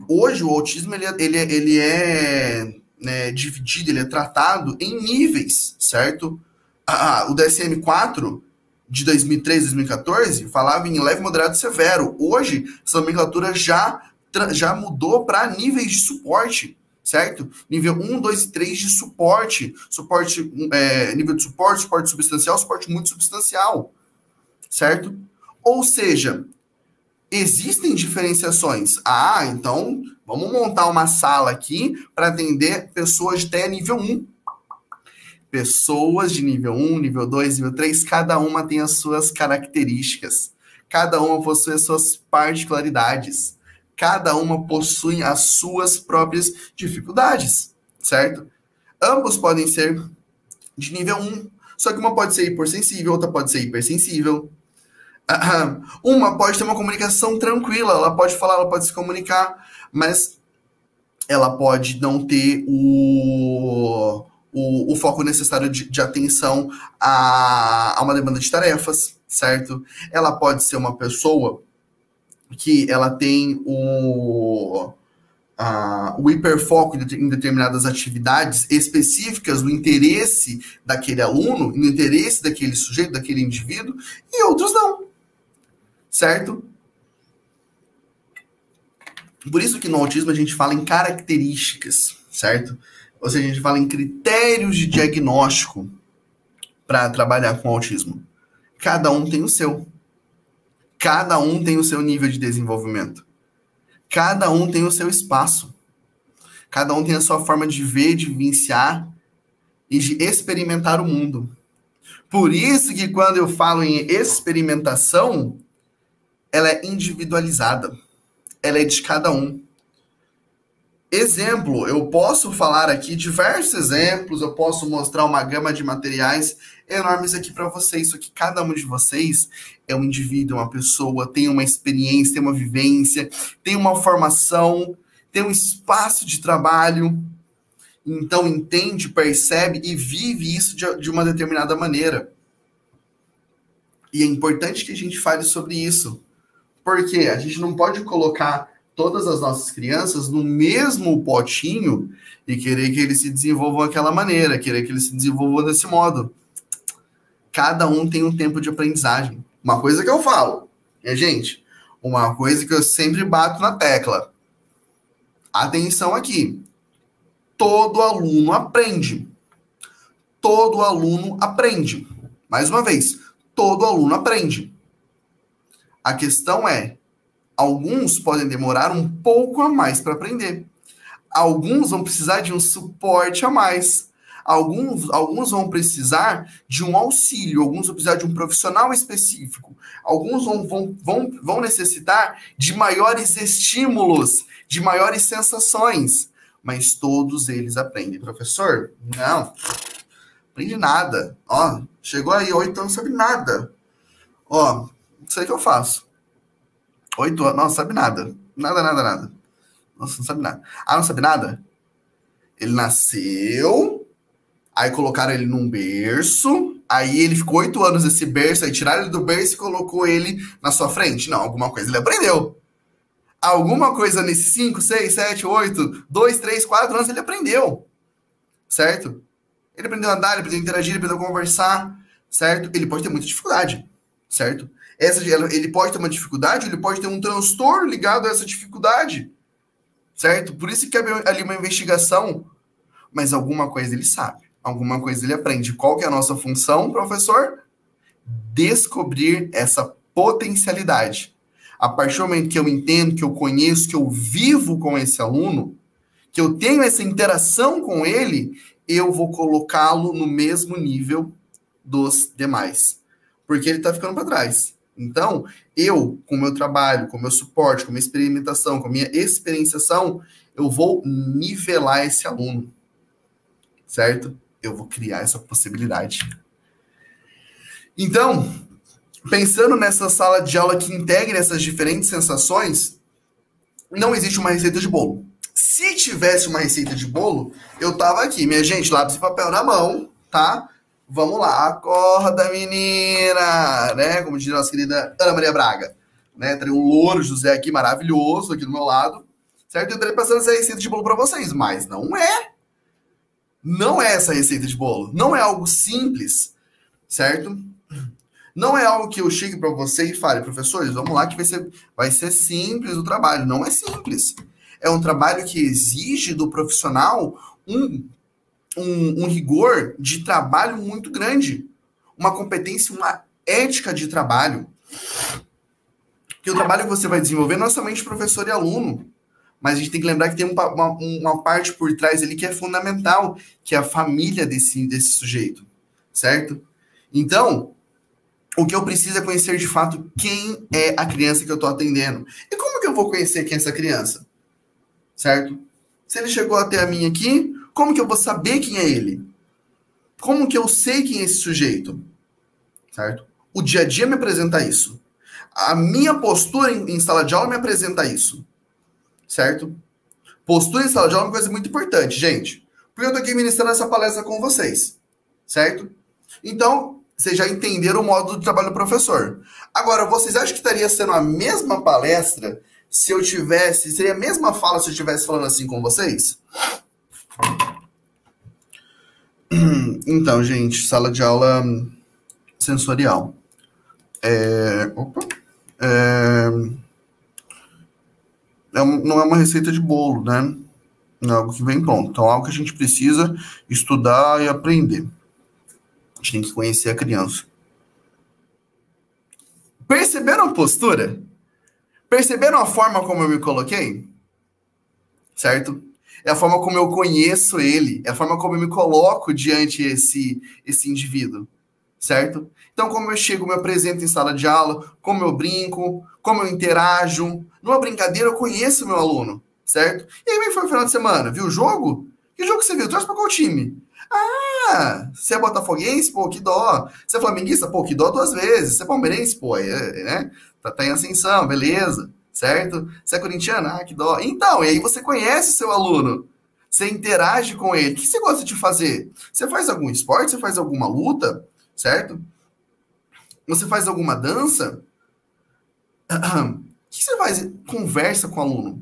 o autismo ele é né, dividido, ele é tratado em níveis, certo? O DSM-4 de 2013, 2014 falava em leve, moderado e severo. Hoje, essa nomenclatura já mudou para níveis de suporte, certo? Nível 1, 2 e 3 de suporte. Nível de suporte substancial, suporte muito substancial, certo? Ou seja, existem diferenciações. Então, vamos montar uma sala aqui para atender pessoas de até nível 1. Pessoas de nível 1, nível 2, nível 3, cada uma tem as suas características. Cada uma possui as suas particularidades. Cada uma possui as suas próprias dificuldades, certo? Ambos podem ser de nível 1. Só que uma pode ser hipersensível, outra pode ser hipersensível. Uma pode ter uma comunicação tranquila, ela pode falar, ela pode se comunicar, mas ela pode não ter o foco necessário de atenção a uma demanda de tarefas, certo? Ela pode ser uma pessoa que ela tem o hiperfoco em determinadas atividades específicas do interesse daquele aluno, no interesse daquele sujeito, daquele indivíduo, e outros não, certo? Por isso que no autismo a gente fala em características, certo? Ou seja, a gente fala em critérios de diagnóstico para trabalhar com autismo. Cada um tem o seu. Cada um tem o seu nível de desenvolvimento. Cada um tem o seu espaço. Cada um tem a sua forma de ver, de vivenciar e de experimentar o mundo. Por isso que quando eu falo em experimentação, ela é individualizada. Ela é de cada um. Exemplo, eu posso falar aqui diversos exemplos, eu posso mostrar uma gama de materiais enormes aqui para vocês, só que cada um de vocês é um indivíduo, uma pessoa, tem uma experiência, tem uma vivência, tem uma formação, tem um espaço de trabalho, então entende, percebe e vive isso de uma determinada maneira. E é importante que a gente fale sobre isso, porque a gente não pode colocar todas as nossas crianças no mesmo potinho e querer que eles se desenvolvam daquela maneira, querer que eles se desenvolvam desse modo. Cada um tem um tempo de aprendizagem. Uma coisa que eu falo, gente, uma coisa que eu sempre bato na tecla. Atenção aqui. Todo aluno aprende. Todo aluno aprende. Mais uma vez, todo aluno aprende. A questão é, alguns podem demorar um pouco a mais para aprender. Alguns vão precisar de um suporte a mais. Alguns vão precisar de um auxílio. Alguns vão precisar de um profissional específico. Alguns vão necessitar de maiores estímulos, de maiores sensações. Mas todos eles aprendem. Professor, não aprende nada. Ó, chegou aí 8 anos, não sabe nada. Ó, isso aí que eu faço. 8 anos, não sabe nada. Nada. Nossa, não sabe nada. Ah, não sabe nada? Ele nasceu, aí colocaram ele num berço, aí ele ficou 8 anos nesse berço, aí tiraram ele do berço e colocou ele na sua frente. Não, alguma coisa ele aprendeu. Alguma coisa nesses 5, 6, 7, 8, 2, 3, 4 anos ele aprendeu. Certo? Ele aprendeu a andar, ele aprendeu a interagir, ele aprendeu a conversar. Certo? Ele pode ter muita dificuldade. Certo? Ele pode ter uma dificuldade, ele pode ter um transtorno ligado a essa dificuldade, certo? Por isso que cabe ali uma investigação, mas alguma coisa ele sabe, alguma coisa ele aprende. Qual que é a nossa função, professor? Descobrir essa potencialidade. A partir do momento que eu entendo, que eu conheço, que eu vivo com esse aluno, que eu tenho essa interação com ele, eu vou colocá-lo no mesmo nível dos demais, porque ele está ficando para trás. Então, eu, com o meu trabalho, com o meu suporte, com a minha experimentação, com a minha experienciação, eu vou nivelar esse aluno, certo? Eu vou criar essa possibilidade. Então, pensando nessa sala de aula que integre essas diferentes sensações, não existe uma receita de bolo. Se tivesse uma receita de bolo, eu tava aqui, minha gente, lápis e papel na mão, tá? Vamos lá, acorda, menina, né? Como diz nossa querida Ana Maria Braga, né? Tem um louro José aqui, maravilhoso, aqui do meu lado, certo? Eu estarei passando essa receita de bolo para vocês, mas não é. Não é essa receita de bolo. Não é algo simples, certo? Não é algo que eu chegue para você e fale, professores, vamos lá que vai ser simples o trabalho. Não é simples. É um trabalho que exige do profissional um rigor de trabalho muito grande, uma competência, uma ética de trabalho. Porque o trabalho que você vai desenvolver não é somente professor e aluno, mas a gente tem que lembrar que tem uma parte por trás ali que é fundamental, que é a família desse sujeito, certo? Então, o que eu preciso é conhecer de fato quem é a criança que eu estou atendendo. E como que eu vou conhecer quem é essa criança? Certo? Se ele chegou até a mim aqui, como que eu vou saber quem é ele? Como que eu sei quem é esse sujeito? Certo? O dia a dia me apresenta isso. A minha postura em sala de aula me apresenta isso. Certo? Postura em sala de aula é uma coisa muito importante, gente. Porque eu tô aqui ministrando essa palestra com vocês. Certo? Então, vocês já entenderam o modo de trabalho do professor. Agora, vocês acham que estaria sendo a mesma palestra se eu tivesse... Seria a mesma fala se eu estivesse falando assim com vocês? Então, gente, sala de aula sensorial. Não é uma receita de bolo, né? Não é algo que vem pronto. Então, é algo que a gente precisa estudar e aprender. A gente tem que conhecer a criança. Perceberam a postura? Perceberam a forma como eu me coloquei? Certo? É a forma como eu conheço ele. É a forma como eu me coloco diante esse indivíduo. Certo? Então, como eu chego, me apresento em sala de aula, como eu brinco, como eu interajo. Numa brincadeira, eu conheço o meu aluno. Certo? E aí, foi o final de semana? Viu o jogo? Que jogo você viu? Torce pra qual time? Ah, você é botafoguense? Pô, que dó. Você é flamenguista? Pô, que dó 2 vezes. Você é palmeirense? Pô, né? Tá em ascensão, beleza. Certo? Você é corintiano? Ah, que dó. Então, e aí você conhece seu aluno. Você interage com ele. O que você gosta de fazer? Você faz algum esporte? Você faz alguma luta? Certo? Você faz alguma dança? O que você faz? Conversa com o aluno.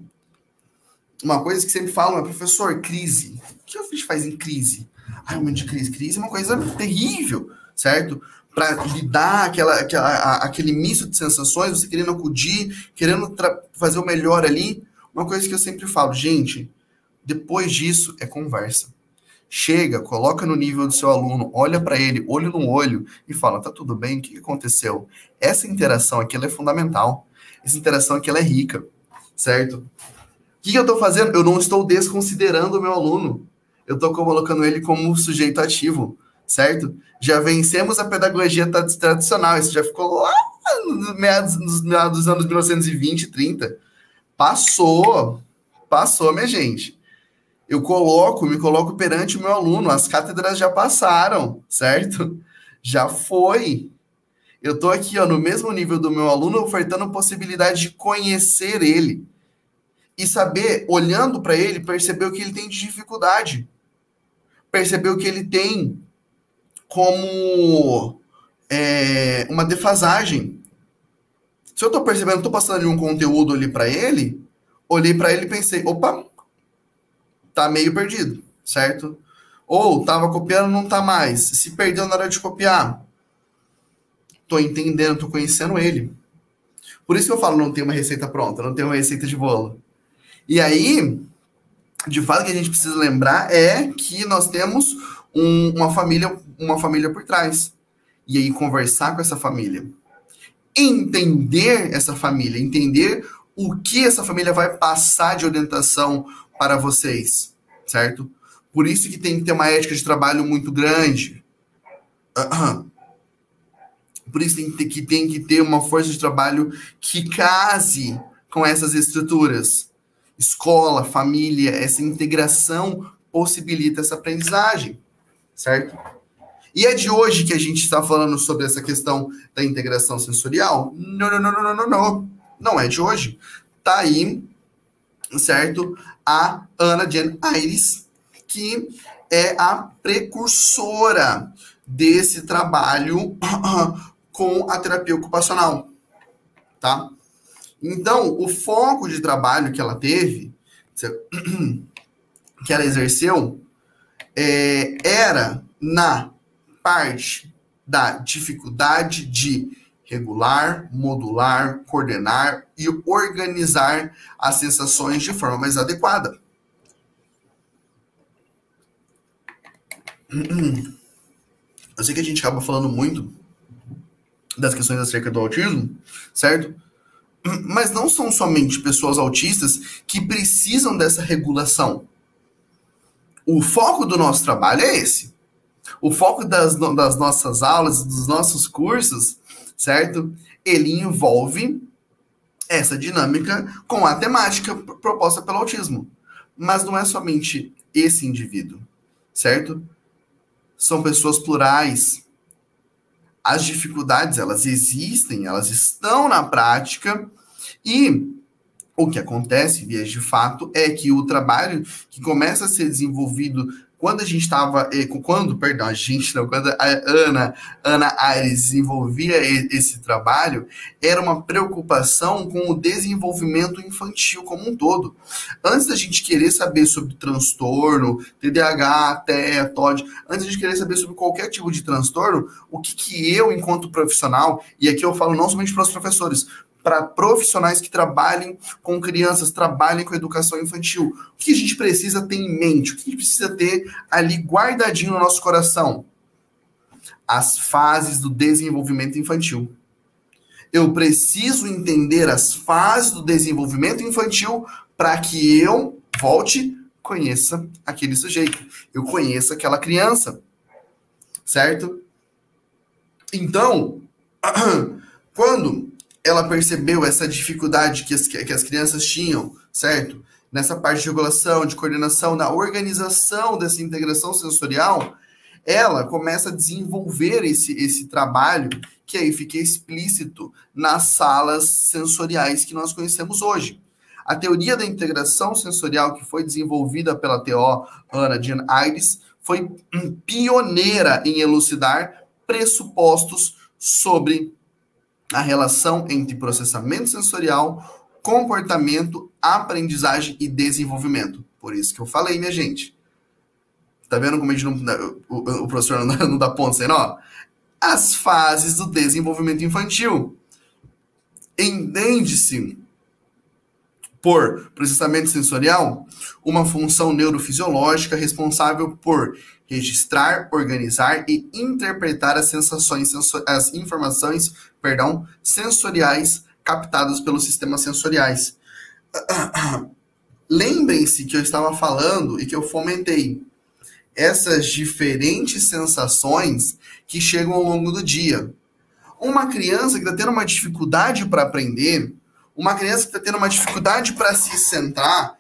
Uma coisa que sempre falam é, professor, crise. O que a gente faz em crise? Ai, um momento de crise. Crise é uma coisa terrível, certo? Para lidar aquele misto de sensações, você querendo acudir, querendo fazer o melhor ali. Uma coisa que eu sempre falo, gente, depois disso é conversa. Chega, coloca no nível do seu aluno, olha para ele, olho no olho, e fala, tá tudo bem? O que aconteceu? Essa interação aqui, ela é fundamental. Essa interação aqui, ela é rica, certo? O que eu estou fazendo? Eu não estou desconsiderando o meu aluno. Eu estou colocando ele como sujeito ativo, certo? Já vencemos a pedagogia tradicional. Isso já ficou lá nos meados dos anos 1920 e 30. Passou, minha gente. Eu me coloco perante o meu aluno. As cátedras já passaram, certo? Já foi. Eu estou aqui, ó, no mesmo nível do meu aluno, ofertando a possibilidade de conhecer ele. E saber, olhando para ele, perceber o que ele tem de dificuldade. Perceber o que ele tem como uma defasagem. Se eu estou percebendo, estou passando ali um conteúdo ali para ele, olhei para ele e pensei, opa, tá meio perdido, certo? Ou tava copiando, não tá mais. Se perdeu na hora de copiar. Tô entendendo, tô conhecendo ele. Por isso que eu falo, não tem uma receita pronta, não tem uma receita de bolo. E aí, de fato, que a gente precisa lembrar é que nós temos uma família por trás. E aí, conversar com essa família. Entender essa família. Entender o que essa família vai passar de orientação para vocês. Certo? Por isso que tem que ter uma ética de trabalho muito grande. Por isso que tem que ter uma força de trabalho que case com essas estruturas. Escola, família, essa integração possibilita essa aprendizagem, certo? E é de hoje que a gente está falando sobre essa questão da integração sensorial? Não. Não é de hoje. Tá aí, certo? A Ana Jen Aires, que é a precursora desse trabalho com a terapia ocupacional, tá? Então, o foco de trabalho que ela teve, que ela exerceu, era na parte da dificuldade de regular, modular, coordenar e organizar as sensações de forma mais adequada. Eu sei que a gente acaba falando muito das questões acerca do autismo, certo? Mas não são somente pessoas autistas que precisam dessa regulação. O foco do nosso trabalho é esse. O foco das nossas aulas, dos nossos cursos, certo? Ele envolve essa dinâmica com a temática proposta pelo autismo. Mas não é somente esse indivíduo, certo? são pessoas plurais. As dificuldades, elas existem, elas estão na prática, e o que acontece, via de fato, é que o trabalho que começa a ser desenvolvido quando a gente estava, quando a Ana Aires desenvolvia esse trabalho, era uma preocupação com o desenvolvimento infantil como um todo. Antes da gente querer saber sobre transtorno, TDAH, TEA, TOD, antes da gente querer saber sobre qualquer tipo de transtorno, o que eu, enquanto profissional, e aqui eu falo não somente para os professores, para profissionais que trabalhem com crianças, trabalhem com educação infantil. O que a gente precisa ter em mente? O que a gente precisa ter ali guardadinho no nosso coração? As fases do desenvolvimento infantil. Eu preciso entender as fases do desenvolvimento infantil para que eu conheça aquele sujeito. Eu conheça aquela criança. Certo? Então, quando ela percebeu essa dificuldade que as crianças tinham, certo? Nessa parte de regulação, de coordenação, na organização dessa integração sensorial, ela começa a desenvolver esse trabalho que aí fica explícito nas salas sensoriais que nós conhecemos hoje. A teoria da integração sensorial que foi desenvolvida pela TO Ana Jean Aires foi pioneira em elucidar pressupostos sobre a relação entre processamento sensorial, comportamento, aprendizagem e desenvolvimento. Por isso que eu falei, minha gente. Tá vendo como a gente o professor não dá ponto sem nó? As fases do desenvolvimento infantil. Entende-se por processamento sensorial uma função neurofisiológica responsável por registrar, organizar e interpretar as as informações, sensoriais captadas pelos sistemas sensoriais. Lembrem-se que eu estava falando e que eu fomentei essas diferentes sensações que chegam ao longo do dia. Uma criança que está tendo uma dificuldade para aprender, uma criança que está tendo uma dificuldade para se centrar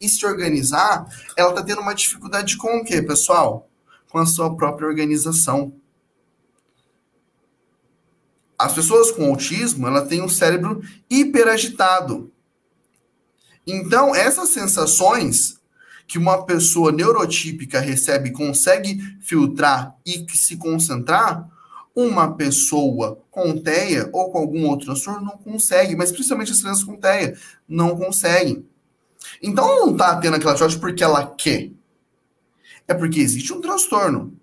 e se organizar, ela está tendo uma dificuldade com o quê, pessoal? Com a sua própria organização. As pessoas com autismo, ela tem um cérebro hiperagitado. Então, essas sensações que uma pessoa neurotípica recebe, consegue filtrar e se concentrar, uma pessoa com TEA ou com algum outro transtorno não consegue, mas principalmente as crianças com TEA não conseguem. Então, ela não está tendo aquela atividade porque ela quer. É porque existe um transtorno.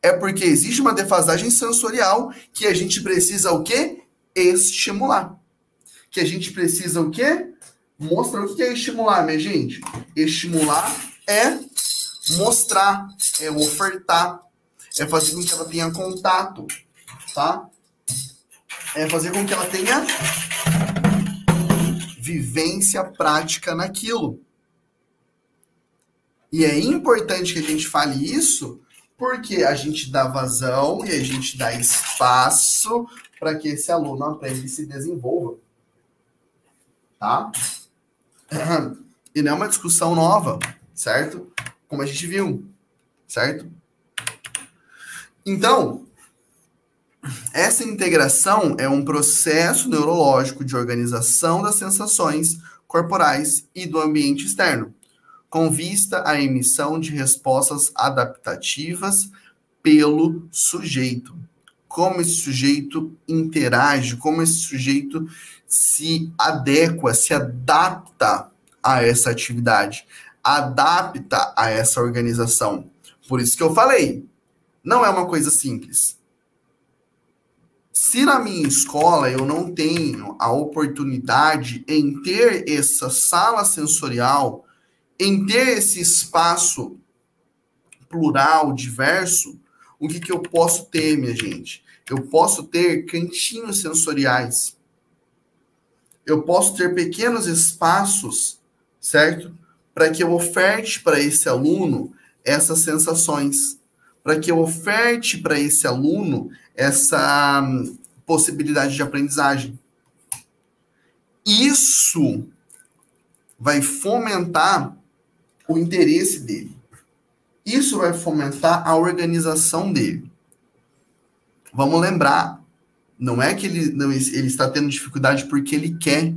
É porque existe uma defasagem sensorial que a gente precisa o quê? Estimular. Que a gente precisa o quê? Mostrar. O que é estimular, minha gente? Estimular é mostrar, é ofertar, é fazer com que ela tenha contato, tá? É fazer com que ela tenha vivência prática naquilo. E é importante que a gente fale isso, porque a gente dá vazão e a gente dá espaço para que esse aluno aprenda e se desenvolva. Tá? E não é uma discussão nova, certo? Como a gente viu, certo? Então, essa integração é um processo neurológico de organização das sensações corporais e do ambiente externo, com vista à emissão de respostas adaptativas pelo sujeito. Como esse sujeito interage, como esse sujeito se adequa, se adapta a essa atividade, adapta a essa organização. Por isso que eu falei, não é uma coisa simples. Se na minha escola eu não tenho a oportunidade em ter essa sala sensorial, em ter esse espaço plural, diverso, o que eu posso ter, minha gente? Eu posso ter cantinhos sensoriais. Eu posso ter pequenos espaços, certo? Para que eu oferte para esse aluno essas sensações. Para que eu oferte para esse aluno essa possibilidade de aprendizagem. Isso vai fomentar o interesse dele. Isso vai fomentar a organização dele. Vamos lembrar, não é que ele está tendo dificuldade porque ele quer.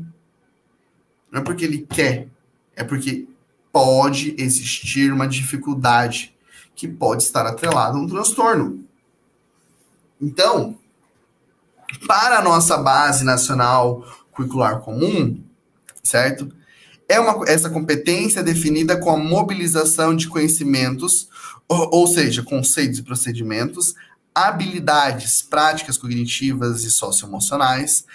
Não é porque ele quer, é porque pode existir uma dificuldade que pode estar atrelada a um transtorno. Então, para a nossa base nacional curricular comum, certo? Essa competência é definida com a mobilização de conhecimentos, ou seja, conceitos e procedimentos, habilidades, práticas cognitivas e socioemocionais,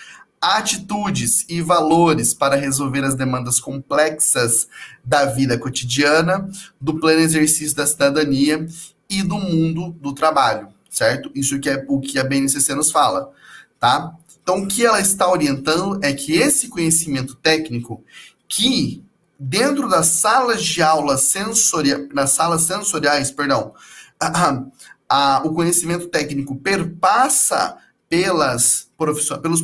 atitudes e valores para resolver as demandas complexas da vida cotidiana, do pleno exercício da cidadania e do mundo do trabalho, certo? Isso que é o que a BNCC nos fala, tá? Então, o que ela está orientando é que esse conhecimento técnico, que dentro das salas de aula nas salas sensoriais, o conhecimento técnico perpassa pelos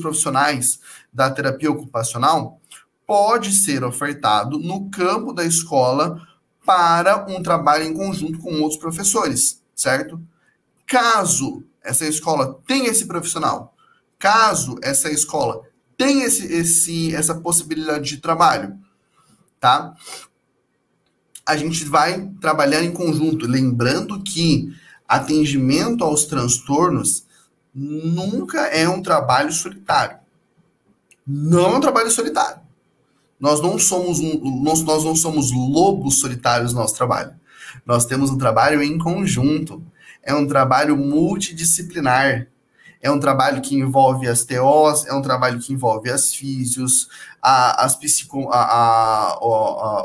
profissionais da terapia ocupacional, pode ser ofertado no campo da escola para um trabalho em conjunto com outros professores, certo? Caso essa escola tenha esse profissional, caso essa escola tenha essa possibilidade de trabalho, tá? A gente vai trabalhar em conjunto, lembrando que atendimento aos transtornos nunca é um trabalho solitário. Não é um trabalho solitário. Nós não somos lobos solitários no nosso trabalho. Nós temos um trabalho em conjunto. É um trabalho multidisciplinar. É um trabalho que envolve as TOs, é um trabalho que envolve as físios,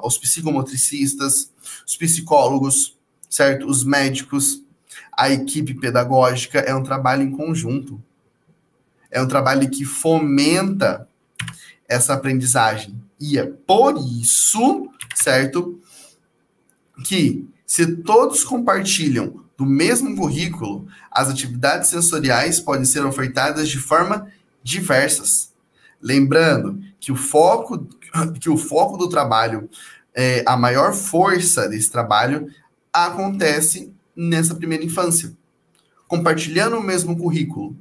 os psicomotricistas, os psicólogos, certo? Os médicos, a equipe pedagógica. É um trabalho em conjunto. É um trabalho que fomenta essa aprendizagem. E é por isso, certo, que se todos compartilham do mesmo currículo, as atividades sensoriais podem ser ofertadas de forma diversas. Lembrando que o foco do trabalho, a maior força desse trabalho, acontece nessa primeira infância. Compartilhando o mesmo currículo,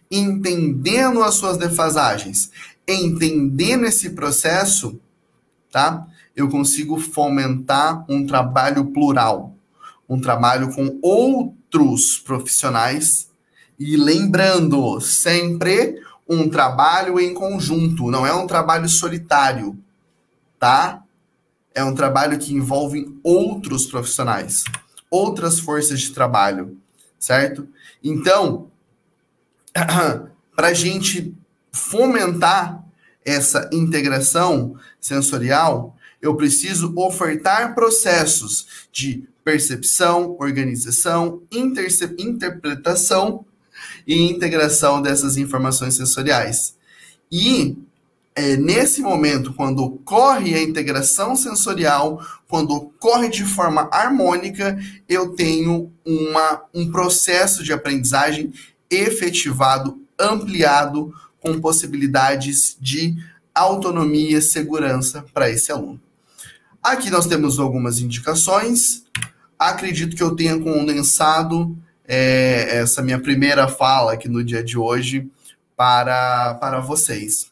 entendendo as suas defasagens, entendendo esse processo, tá? Eu consigo fomentar um trabalho plural, um trabalho com outros profissionais e lembrando sempre um trabalho em conjunto, não é um trabalho solitário, tá? É um trabalho que envolve outros profissionais, outras forças de trabalho, certo? Então, para a gente fomentar essa integração sensorial, eu preciso ofertar processos de percepção, organização, interpretação e integração dessas informações sensoriais. E nesse momento, quando ocorre a integração sensorial, quando ocorre de forma harmônica, eu tenho um processo de aprendizagem efetivado, ampliado, com possibilidades de autonomia e segurança para esse aluno. Aqui nós temos algumas indicações. Acredito que eu tenha condensado essa minha primeira fala aqui no dia de hoje para vocês.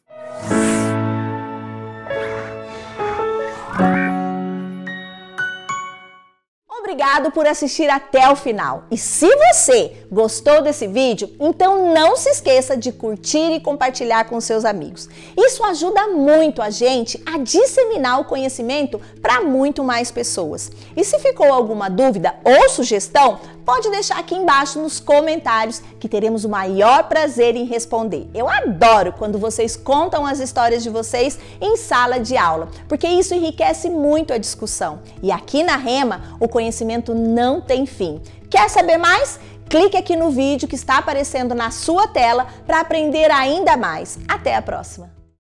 Obrigado por assistir até o final. E se você gostou desse vídeo, então não se esqueça de curtir e compartilhar com seus amigos. Isso ajuda muito a gente a disseminar o conhecimento para muito mais pessoas. E se ficou alguma dúvida ou sugestão, pode deixar aqui embaixo nos comentários que teremos o maior prazer em responder. Eu adoro quando vocês contam as histórias de vocês em sala de aula, porque isso enriquece muito a discussão. E aqui na Rema, o conhecimento não tem fim. Quer saber mais? Clique aqui no vídeo que está aparecendo na sua tela para aprender ainda mais. Até a próxima!